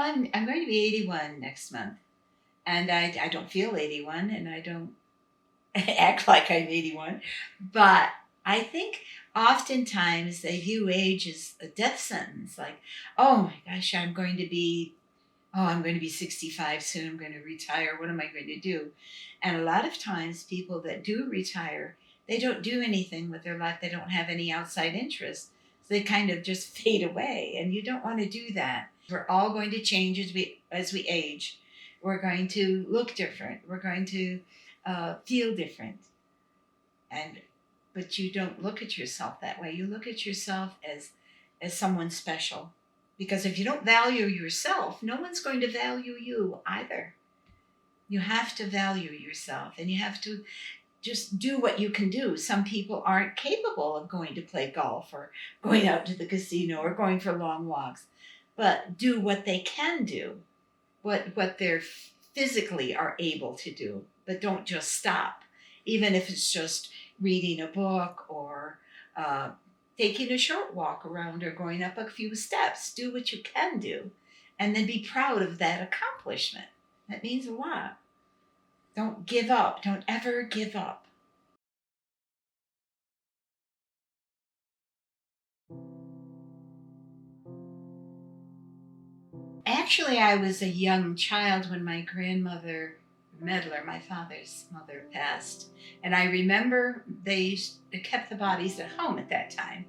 I'm going to be 81 next month, and I don't feel 81, and I don't act like I'm 81, but I think oftentimes they view age as a death sentence. Like, oh my gosh, I'm going to be 65 soon. I'm going to retire. What am I going to do? And a lot of times, people that do retire, they don't do anything with their life. They don't have any outside interests. So they kind of just fade away. And you don't want to do that. We're all going to change as we age. We're going to look different. We're going to feel different. And but you don't look at yourself that way. You look at yourself as someone special, because if you don't value yourself, no one's going to value you either. You have to value yourself, and you have to just do what you can do. Some people aren't capable of going to play golf or going out to the casino or going for long walks, but do what they can do, what they're physically are able to do, but don't just stop, even if it's just reading a book or taking a short walk around or going up a few steps. Do what you can do, and then be proud of that accomplishment. That means a lot. Don't give up. Don't ever give up. Actually, I was a young child when my grandmother, Medler, my father's mother, passed. And I remember they kept the bodies at home at that time.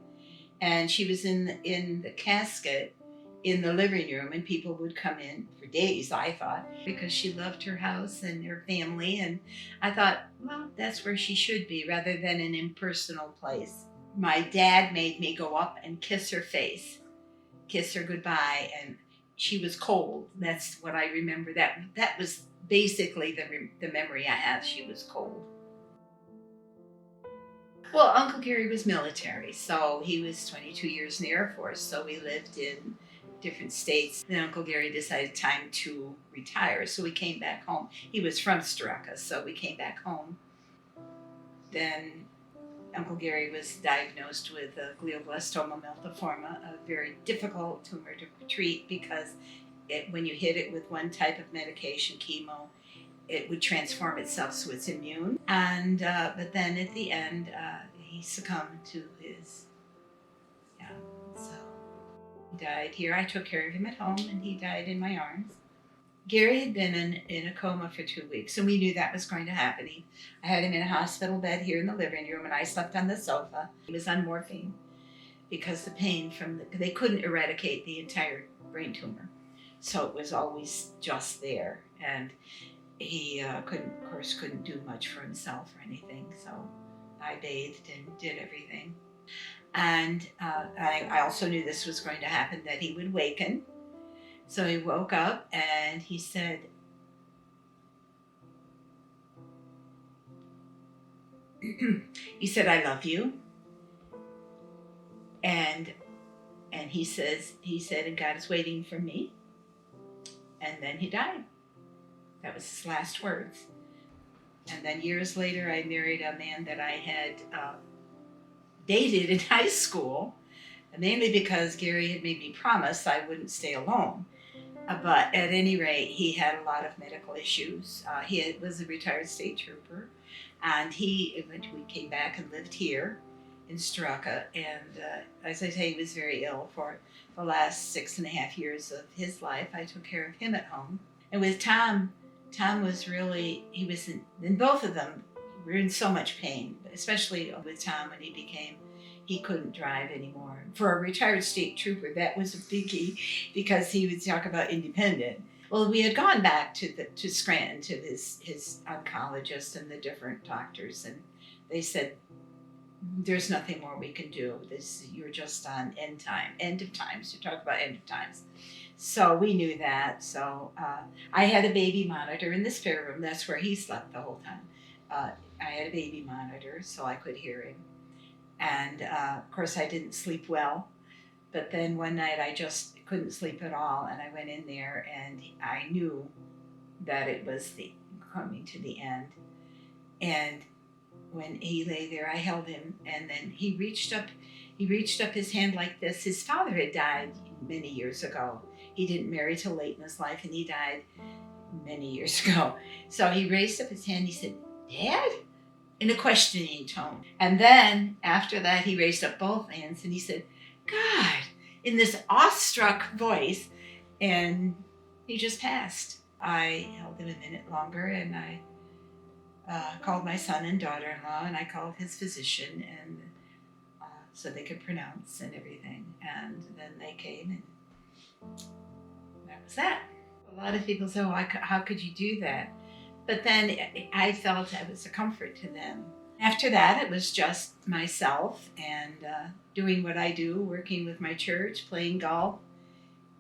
And she was in the casket in the living room, and people would come in for days, I thought, because she loved her house and her family. And I thought, well, that's where she should be rather than an impersonal place. My dad made me go up and kiss her face, kiss her goodbye, and she was cold. That's what I remember. That was basically the memory I have. She was cold. Well, Uncle Gary was military, so he was 22 years in the Air Force, so we lived in different states. Then Uncle Gary decided time to retire, so we came back home. He was from Straka, so we came back home. Then Uncle Gary was diagnosed with glioblastoma multiforme, a very difficult tumor to treat because when you hit it with one type of medication, chemo, it would transform itself so it's immune. And but then at the end, he succumbed to his, yeah. So he died here. I took care of him at home, and he died in my arms. Gary had been in a coma for 2 weeks, and we knew that was going to happen. I had him in a hospital bed here in the living room, and I slept on the sofa. He was on morphine because the pain they couldn't eradicate the entire brain tumor, so it was always just there. And he couldn't do much for himself or anything. So I bathed and did everything. And I also knew this was going to happen, that he would waken. So he woke up and he said, I love you. And he said, and God is waiting for me. And then he died. That was his last words. And then years later, I married a man that I had dated in high school, mainly because Gary had made me promise I wouldn't stay alone. But at any rate, he had a lot of medical issues. He was a retired state trooper, and he eventually came back and lived here in Straka. And as I say, he was very ill for the last 6.5 years of his life. I took care of him at home. And with Tom was really, he was in both of them, we were in so much pain, especially with Tom when he couldn't drive anymore. For a retired state trooper, that was a biggie because he would talk about independent. Well, we had gone back to Scranton to his oncologist and the different doctors, and they said, there's nothing more we can do. You're just on end of times. You talk about end of times. So we knew that. So I had a baby monitor in the spare room. That's where he slept the whole time. I had a baby monitor so I could hear him. And of course I didn't sleep well. But then one night I just couldn't sleep at all. And I went in there and I knew that it was coming to the end. And when he lay there, I held him, and then he reached up his hand like this. His father had died many years ago. he didn't marry till late in his life, and he died many years ago. So he raised up his hand. He said, "Dad?" in a questioning tone. And then after that, he raised up both hands and he said, "God," in this awestruck voice. And he just passed. I held him a minute longer, and I called my son and daughter-in-law, and I called his physician, and so they could pronounce and everything. And then they came, and that was that. A lot of people say, "Well, how could you do that?" But then I felt it was a comfort to them. After that, it was just myself and doing what I do, working with my church, playing golf,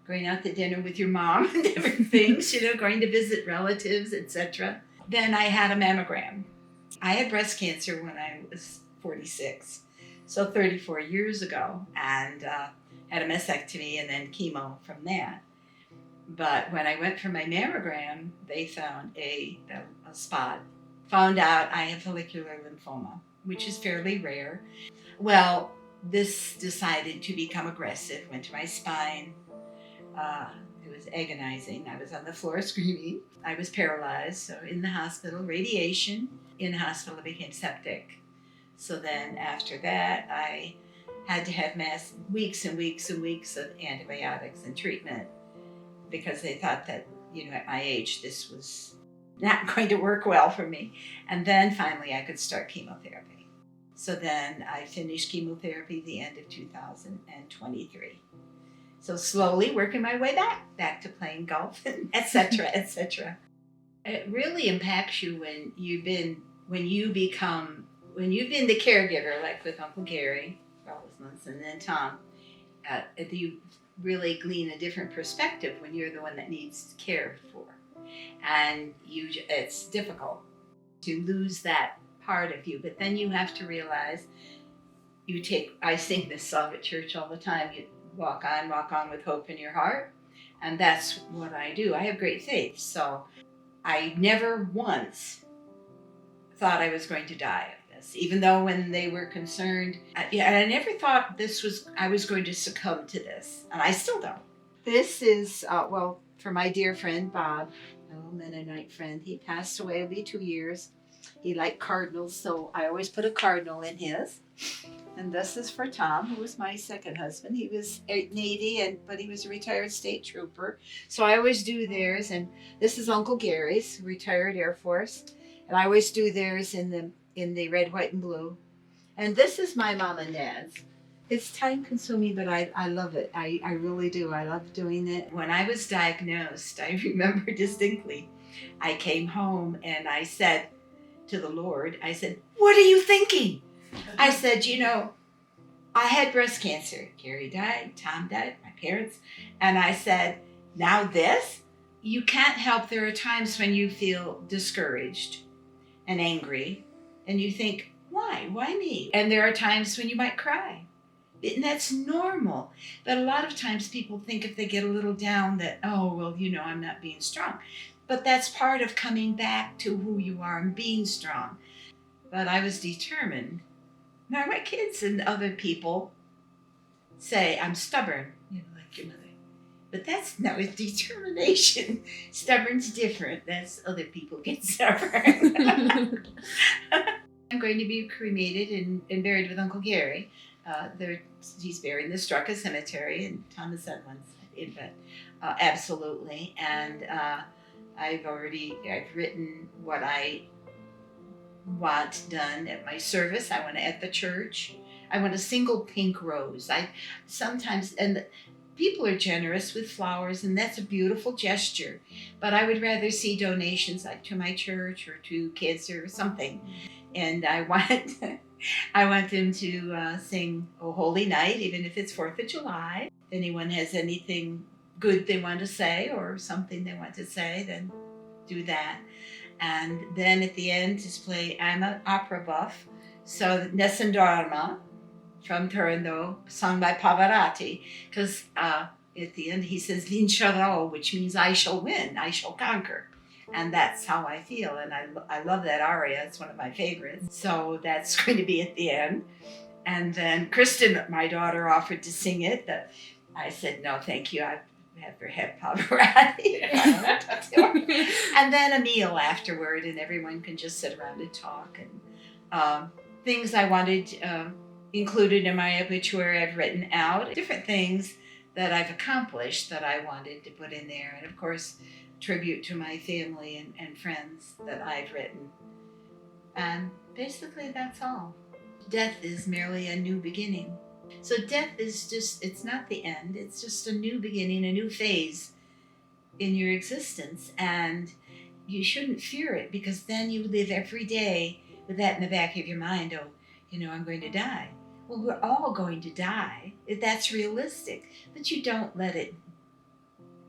going out to dinner with your mom and different things, going to visit relatives, etc. Then I had a mammogram. I had breast cancer when I was 46, so 34 years ago, and had a mastectomy and then chemo from that. But when I went for my mammogram, they found a spot. Found out I have follicular lymphoma, which is fairly rare. Well, this decided to become aggressive, went to my spine. It was agonizing. I was on the floor screaming. I was paralyzed, so in the hospital, radiation. In the hospital, I became septic. So then after that, I had to have weeks and weeks and weeks of antibiotics and treatment because they thought that, at my age, this was not going to work well for me. And then finally, I could start chemotherapy. So then I finished chemotherapy the end of 2023. So slowly working my way back to playing golf, etc., etc. It really impacts you when you've been the caregiver, like with Uncle Gary, and then Tom. You really glean a different perspective when you're the one that needs cared for, and it's difficult to lose that part of you. But then you have to realize I sing this song at church all the time. You walk on with hope in your heart. And that's what I do. I have great faith. So I never once thought I was going to die of this, even though when they were concerned, I never thought I was going to succumb to this. And I still don't. This is, for my dear friend, Bob, a little Mennonite friend. He passed away, it'll be 2 years. He liked cardinals, so I always put a cardinal in his. And this is for Tom, who was my second husband. He was Navy, but he was a retired state trooper. So I always do theirs. And this is Uncle Gary's, retired Air Force. And I always do theirs in the red, white, and blue. And this is my mom and dad's. It's time consuming, but I love it. I really do. I love doing it. When I was diagnosed, I remember distinctly, I came home and I said to the Lord, I said, "What are you thinking?" I said, I had breast cancer. Gary died, Tom died, my parents. And I said, now this? You can't help. There are times when you feel discouraged and angry. And you think, why? Why me? And there are times when you might cry. And that's normal. But a lot of times people think if they get a little down that, I'm not being strong. But that's part of coming back to who you are and being strong. But I was determined. Now my kids and other people say I'm stubborn, like your mother. But that's not with determination. Stubborn's different. That's other people get stubborn. I'm going to be cremated and buried with Uncle Gary. He's buried in the Strucka Cemetery, and Thomas Edmonds, but absolutely. And I've written what I want done at my service. I want it at the church. I want a single pink rose. And people are generous with flowers, and that's a beautiful gesture. But I would rather see donations like to my church or to kids or something. And I want them to sing "O Holy Night," even if it's 4th of July. If anyone has anything good they want to say or something they want to say, then do that. And then at the end, just play. I'm an opera buff, so Nessun Dorma from Turandot, sung by Pavarotti, because at the end he says "Vincerò," which means I shall win, I shall conquer. And that's how I feel, and I love that aria. It's one of my favorites. So that's going to be at the end. And then Kristen, my daughter, offered to sing it. I said, no, thank you. ever have paparazzi. And then a meal afterward, and everyone can just sit around and talk. And things I wanted included in my obituary, I've written out. Different things that I've accomplished that I wanted to put in there. And of course, tribute to my family and friends that I've written. And basically, that's all. Death is merely a new beginning. So death is just, it's not the end. It's just a new beginning, a new phase in your existence. And you shouldn't fear it, because then you live every day with that in the back of your mind. Oh, I'm going to die. Well, we're all going to die. That's realistic. But you don't let it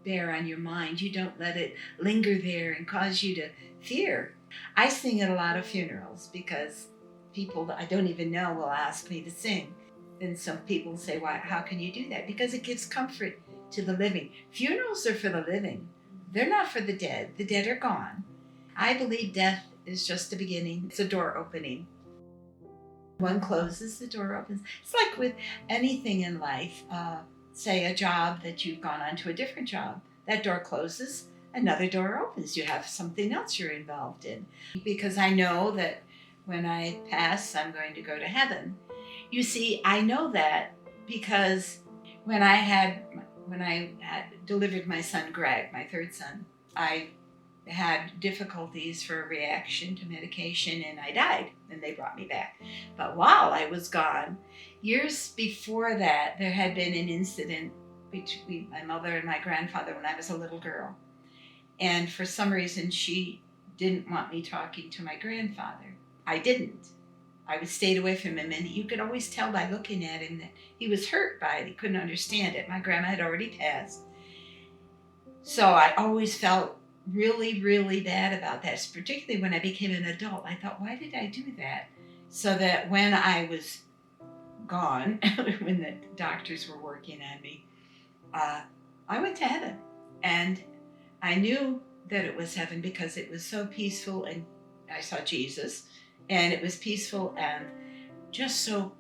bear on your mind. You don't let it linger there and cause you to fear. I sing at a lot of funerals because people that I don't even know will ask me to sing. And some people say, why, how can you do that? Because it gives comfort to the living. Funerals are for the living. They're not for the dead. The dead are gone. I believe death is just the beginning. It's a door opening. One closes, the door opens. It's like with anything in life. Say a job that you've gone on to a different job. That door closes, another door opens. You have something else you're involved in. Because I know that when I pass, I'm going to go to heaven. You see, I know that because when I had delivered my son Greg, my third son, I had difficulties for a reaction to medication, and I died, and they brought me back. But while I was gone, years before that, there had been an incident between my mother and my grandfather when I was a little girl. And for some reason, she didn't want me talking to my grandfather. I didn't. I stayed away from him, and you could always tell by looking at him that he was hurt by it. He couldn't understand it. My grandma had already passed. So I always felt really, really bad about that, particularly when I became an adult. I thought, why did I do that? So that when I was gone, when the doctors were working on me, I went to heaven. And I knew that it was heaven because it was so peaceful, and I saw Jesus, and it was peaceful and just so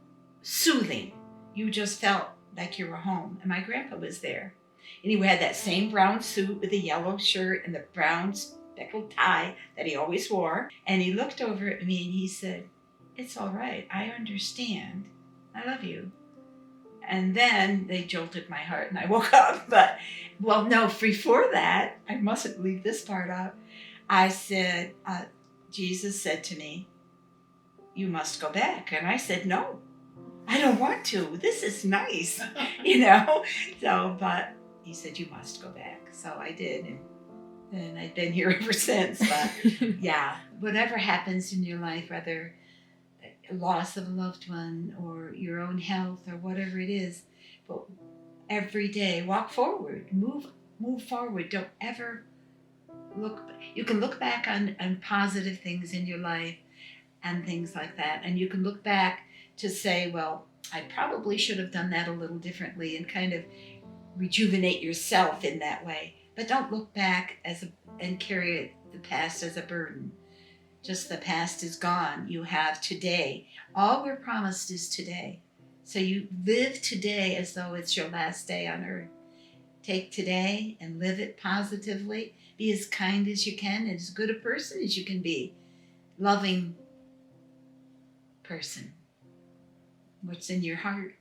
soothing. You just felt like you were home. And my grandpa was there. And he had that same brown suit with the yellow shirt and the brown speckled tie that he always wore. And he looked over at me and he said, "It's all right. I understand. I love you." And then they jolted my heart and I woke up. But, well, no, before that, I mustn't leave this part out. I said, Jesus said to me, "You must go back." And I said, "No, I don't want to. This is nice," So, but he said, "You must go back." So I did. And I've been here ever since. But yeah, whatever happens in your life, whether loss of a loved one or your own health or whatever it is, but every day, walk forward, move forward. Don't ever look. You can look back on positive things in your life and things like that. And you can look back to say, well, I probably should have done that a little differently, and kind of rejuvenate yourself in that way. But don't look back and carry the past as a burden. Just the past is gone. You have today. All we're promised is today. So you live today as though it's your last day on earth. Take today and live it positively. Be as kind as you can, and as good a person as you can be. Loving person. What's in your heart.